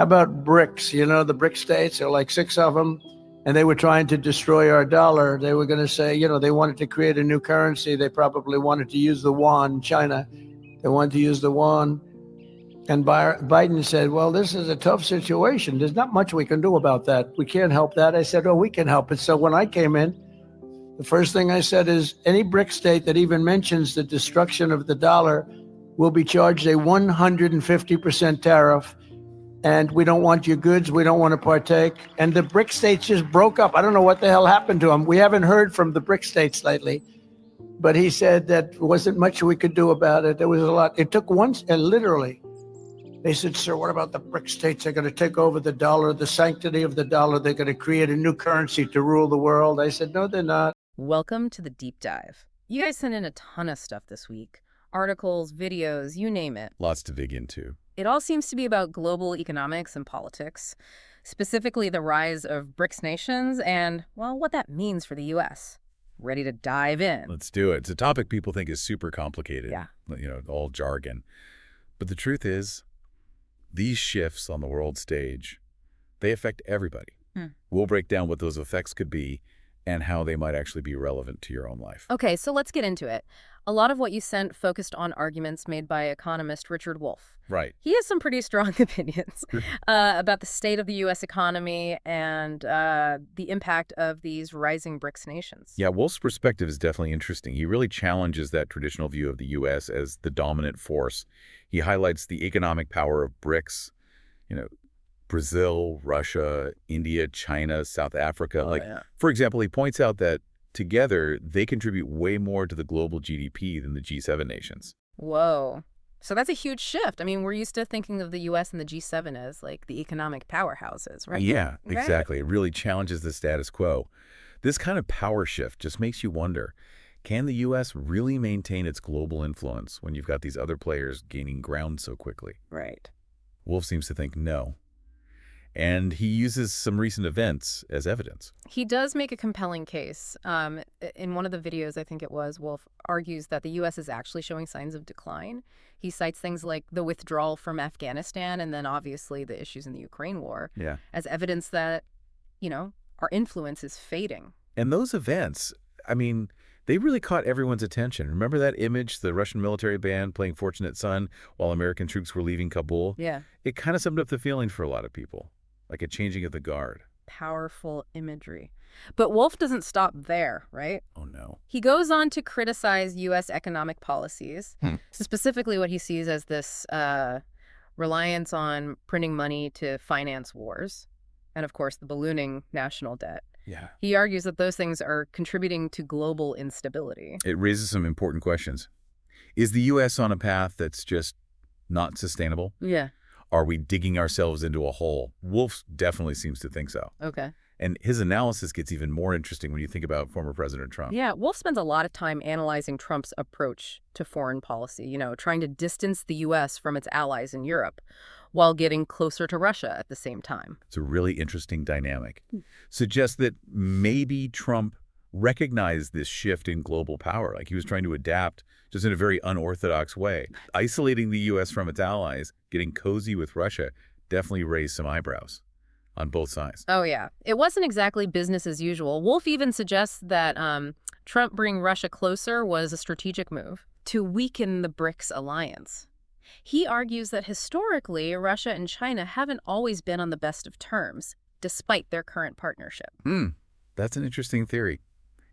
How about BRICS? You know, the BRIC states, there are like 6 of them, and they were trying to destroy our dollar. They were going to say, you know, they wanted to create a new currency. They probably wanted to use the yuan, China. They wanted to use the yuan. And Biden said, well, this is a tough situation. There's not much we can do about that. We can't help that. I said, oh, we can help it. So when I came in, the first thing I said is any BRIC state that even mentions the destruction of the dollar will be charged a 150% tariff. And we don't want your goods. We don't want to partake. And the BRIC states just broke up. I don't know what the hell happened to them. We haven't heard from the BRIC states lately. But he said that wasn't much we could do about it. There was a lot. It took once, and literally, they said, sir, what about the BRIC states? They're going to take over the dollar, the sanctity of the dollar. They're going to create a new currency to rule the world. I said, no, they're not. Welcome to the Deep Dive. You guys sent in a ton of stuff this week. Articles, videos, you name it. Lots to dig into. It all seems to be about global economics and politics, specifically the rise of BRICS nations and, well, what that means for the U.S. Ready to dive in? Let's do it. It's a topic people think is super complicated. Yeah. You know, all jargon. But the truth is, these shifts on the world stage, they affect everybody. We'll break down what those effects could be and how they might actually be relevant to your own life. Okay, so let's get into it. A lot of what you sent focused on arguments made by economist Richard Wolff. Right. He has some pretty strong opinions about the state of the U.S. economy and the impact of these rising BRICS nations. Yeah, Wolff's perspective is definitely interesting. He really challenges that traditional view of the U.S. as the dominant force. He highlights the economic power of BRICS, you know, Brazil, Russia, India, China, South Africa. For example, he points out that together, they contribute way more to the global GDP than the G7 nations. Whoa. So that's a huge shift. I mean, we're used to thinking of the U.S. and the G7 as like the economic powerhouses, right? Yeah, Right. exactly. It really challenges the status quo. This kind of power shift just makes you wonder, can the U.S. really maintain its global influence when you've got these other players gaining ground so quickly? Right. Wolff seems to think no. And he uses some recent events as evidence. He does make a compelling case. In one of the videos, I think it was, Wolff argues that the U.S. is actually showing signs of decline. He cites things like the withdrawal from Afghanistan and then obviously the issues in the Ukraine war as evidence that, you know, our influence is fading. And those events, I mean, they really caught everyone's attention. Remember that image, the Russian military band playing Fortunate Son while American troops were leaving Kabul? Yeah. It kind of summed up the feeling for a lot of people, like a changing of the guard. Powerful imagery. But Wolff doesn't stop there, right? Oh, no. He goes on to criticize U.S. economic policies, so specifically what he sees as this reliance on printing money to finance wars, and of course the ballooning national debt. Yeah. He argues that those things are contributing to global instability. It raises some important questions. Is the U.S. on a path that's just not sustainable? Yeah. Are we digging ourselves into a hole? Wolff definitely seems to think so. Okay. And his analysis gets even more interesting when you think about former President Trump. Yeah, Wolff spends a lot of time analyzing Trump's approach to foreign policy, you know, trying to distance the U.S. from its allies in Europe while getting closer to Russia at the same time. It's a really interesting dynamic. Suggests that maybe Trump recognized this shift in global power, like he was trying to adapt just in a very unorthodox way. Isolating the U.S. from its allies, getting cozy with Russia, definitely raised some eyebrows on both sides. Oh, yeah. It wasn't exactly business as usual. Wolff even suggests that Trump bringing Russia closer was a strategic move to weaken the BRICS alliance. He argues that historically, Russia and China haven't always been on the best of terms, despite their current partnership. That's an interesting theory.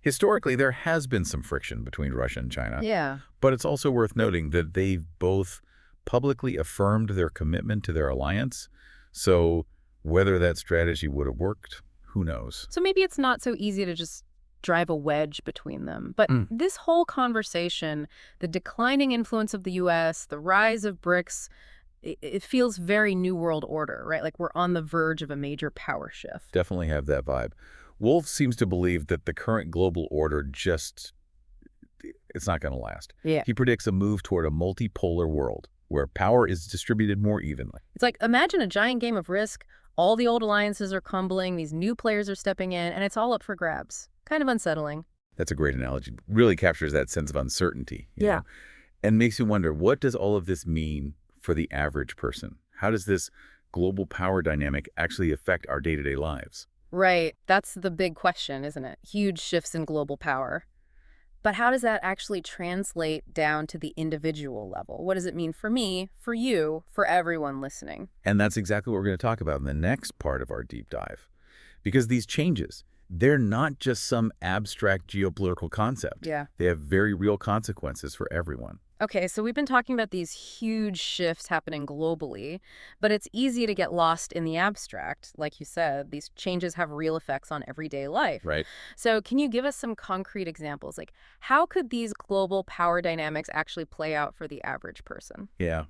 Historically, there has been some friction between Russia and China. Yeah. But it's also worth noting that they've both publicly affirmed their commitment to their alliance. So whether that strategy would have worked, who knows? So maybe it's not so easy to just drive a wedge between them. But this whole conversation, the declining influence of the U.S., the rise of BRICS, it feels very New World Order, right? Like we're on the verge of a major power shift. Definitely have that vibe. Wolff seems to believe that the current global order it's not going to last. Yeah. He predicts a move toward a multipolar world where power is distributed more evenly. It's like, imagine a giant game of Risk. All the old alliances are crumbling, these new players are stepping in, and it's all up for grabs. Kind of unsettling. That's a great analogy. Really captures that sense of uncertainty. You know? And makes you wonder, what does all of this mean for the average person? How does this global power dynamic actually affect our day-to-day lives? Right. That's the big question, isn't it? Huge shifts in global power. But how does that actually translate down to the individual level? What does it mean for me, for you, for everyone listening? And that's exactly what we're going to talk about in the next part of our deep dive. Because these changes, they're not just some abstract geopolitical concept. Yeah. They have very real consequences for everyone. Okay, so we've been talking about these huge shifts happening globally, but it's easy to get lost in the abstract. Like you said, these changes have real effects on everyday life. Right. So can you give us some concrete examples? Like, how could these global power dynamics actually play out for the average person? Yeah.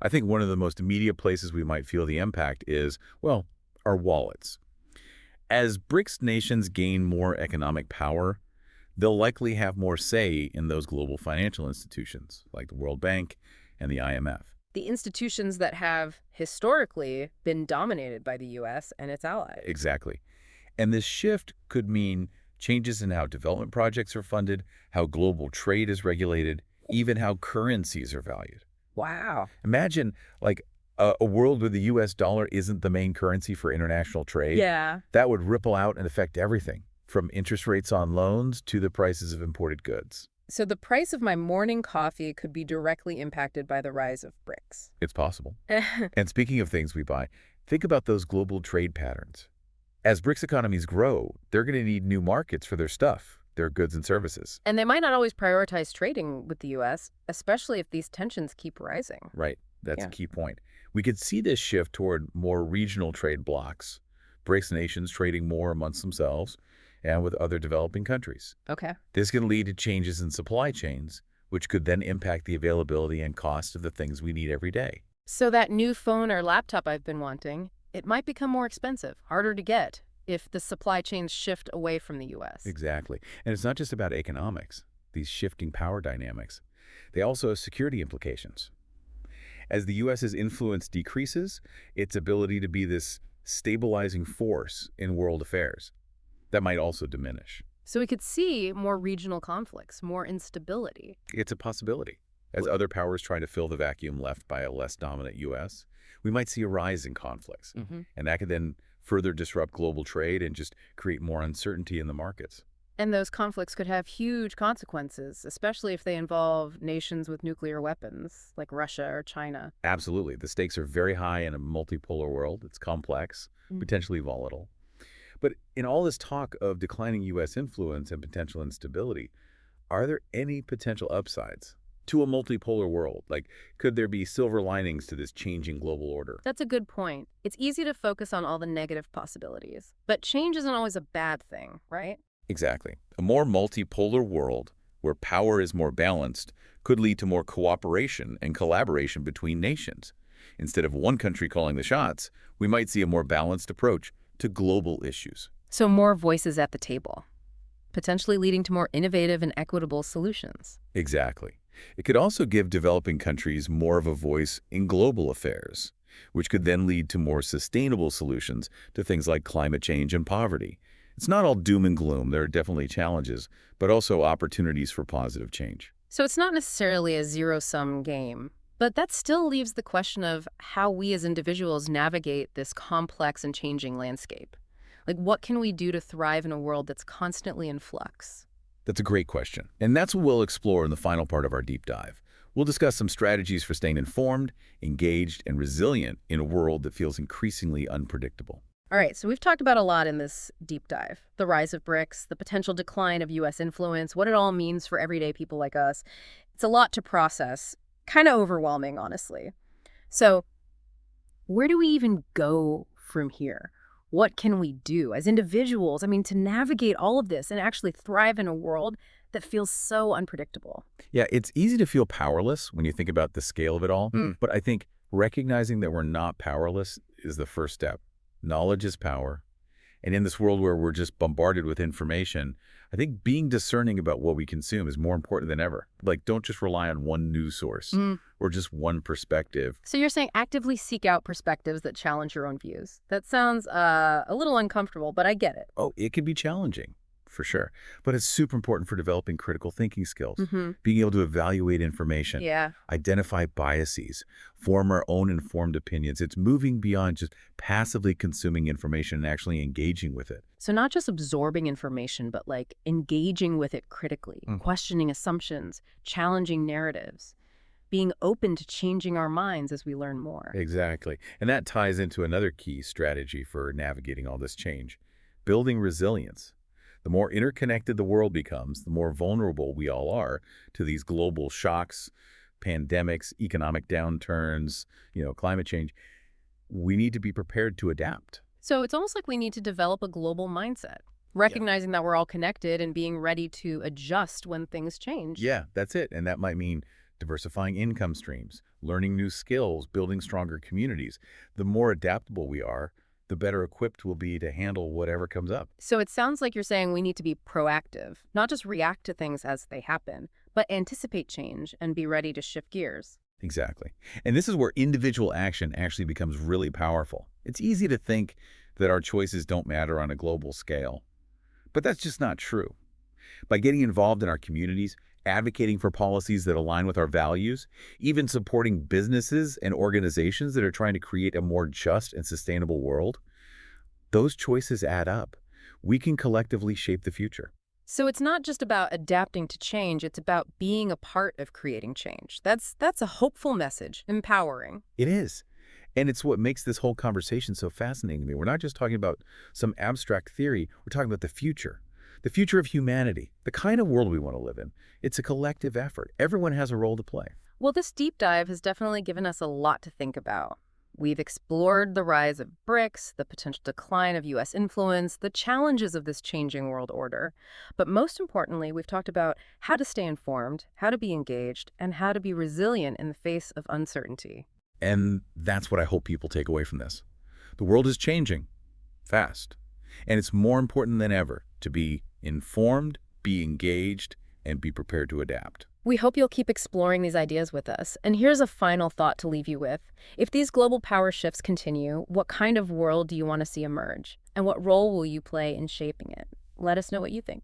I think one of the most immediate places we might feel the impact is, well, our wallets. As BRICS nations gain more economic power, they'll likely have more say in those global financial institutions, like the World Bank and the IMF. The institutions that have historically been dominated by the U.S. and its allies. Exactly. And this shift could mean changes in how development projects are funded, how global trade is regulated, even how currencies are valued. Wow. Imagine, like, a world where the U.S. dollar isn't the main currency for international trade. Yeah. That would ripple out and affect everything, from interest rates on loans to the prices of imported goods. So the price of my morning coffee could be directly impacted by the rise of BRICS. It's possible. And speaking of things we buy, think about those global trade patterns. As BRICS economies grow, they're going to need new markets for their stuff, their goods and services. And they might not always prioritize trading with the U.S., especially if these tensions keep rising. Right. That's Yeah. a key point. We could see this shift toward more regional trade blocs, BRICS nations trading more amongst themselves and with other developing countries. Okay. This can lead to changes in supply chains, which could then impact the availability and cost of the things we need every day. So that new phone or laptop I've been wanting, it might become more expensive, harder to get, if the supply chains shift away from the U.S. Exactly. And it's not just about economics, these shifting power dynamics. They also have security implications. As the U.S.'s influence decreases, its ability to be this stabilizing force in world affairs, that might also diminish. So we could see more regional conflicts, more instability. It's a possibility. As other powers try to fill the vacuum left by a less dominant U.S., we might see a rise in conflicts. And that could then further disrupt global trade and just create more uncertainty in the markets. And those conflicts could have huge consequences, especially if they involve nations with nuclear weapons, like Russia or China. Absolutely. The stakes are very high in a multipolar world. It's complex, potentially volatile. But in all this talk of declining U.S. influence and potential instability, are there any potential upsides to a multipolar world? Like, could there be silver linings to this changing global order? That's a good point. It's easy to focus on all the negative possibilities, but change isn't always a bad thing, right? Exactly. A more multipolar world where power is more balanced could lead to more cooperation and collaboration between nations. Instead of one country calling the shots, we might see a more balanced approach to global issues. So more voices at the table, potentially leading to more innovative and equitable solutions. Exactly. It could also give developing countries more of a voice in global affairs, which could then lead to more sustainable solutions to things like climate change and poverty. It's not all doom and gloom. There are definitely challenges, but also opportunities for positive change. So it's not necessarily a zero-sum game, but that still leaves the question of how we as individuals navigate this complex and changing landscape. Like, what can we do to thrive in a world that's constantly in flux? That's a great question, and that's what we'll explore in the final part of our deep dive. We'll discuss some strategies for staying informed, engaged, and resilient in a world that feels increasingly unpredictable. All right, so we've talked about a lot in this deep dive. The rise of BRICS, the potential decline of U.S. influence, what it all means for everyday people like us. It's a lot to process, kind of overwhelming, honestly. So where do we even go from here? What can we do as individuals, to navigate all of this and actually thrive in a world that feels so unpredictable? Yeah, it's easy to feel powerless when you think about the scale of it all, but I think recognizing that we're not powerless is the first step. Knowledge is power. And in this world where we're just bombarded with information, I think being discerning about what we consume is more important than ever. Like, don't just rely on one news source or just one perspective. So you're saying actively seek out perspectives that challenge your own views. That sounds a little uncomfortable, but I get it. Oh, it can be challenging. for sure. But it's super important for developing critical thinking skills, Mm-hmm. being able to evaluate information, Yeah. identify biases, form our own informed opinions. It's moving beyond just passively consuming information and actually engaging with it. So not just absorbing information, but like engaging with it critically, questioning assumptions, challenging narratives, being open to changing our minds as we learn more. Exactly. And that ties into another key strategy for navigating all this change, building resilience. The more interconnected the world becomes, the more vulnerable we all are to these global shocks, pandemics, economic downturns, climate change. We need to be prepared to adapt. So it's almost like we need to develop a global mindset, recognizing that we're all connected and being ready to adjust when things change. Yeah, that's it. And that might mean diversifying income streams, learning new skills, building stronger communities. The more adaptable we are, the better equipped we'll be to handle whatever comes up. So it sounds like you're saying we need to be proactive, not just react to things as they happen, but anticipate change and be ready to shift gears. Exactly. And this is where individual action actually becomes really powerful. It's easy to think that our choices don't matter on a global scale, but that's just not true. By getting involved in our communities, advocating for policies that align with our values, even supporting businesses and organizations that are trying to create a more just and sustainable world, those choices add up. We can collectively shape the future. So it's not just about adapting to change, it's about being a part of creating change. That's a hopeful message, empowering. It is. And it's what makes this whole conversation so fascinating to me. We're not just talking about some abstract theory. We're talking about the future of humanity, the kind of world we want to live in. It's a collective effort. Everyone has a role to play. Well, this deep dive has definitely given us a lot to think about. We've explored the rise of BRICS, the potential decline of U.S. influence, the challenges of this changing world order. But most importantly, we've talked about how to stay informed, how to be engaged, and how to be resilient in the face of uncertainty. And that's what I hope people take away from this. The world is changing fast. And it's more important than ever to be informed, be engaged, and be prepared to adapt. We hope you'll keep exploring these ideas with us. And here's a final thought to leave you with. If these global power shifts continue, what kind of world do you want to see emerge? And what role will you play in shaping it? Let us know what you think.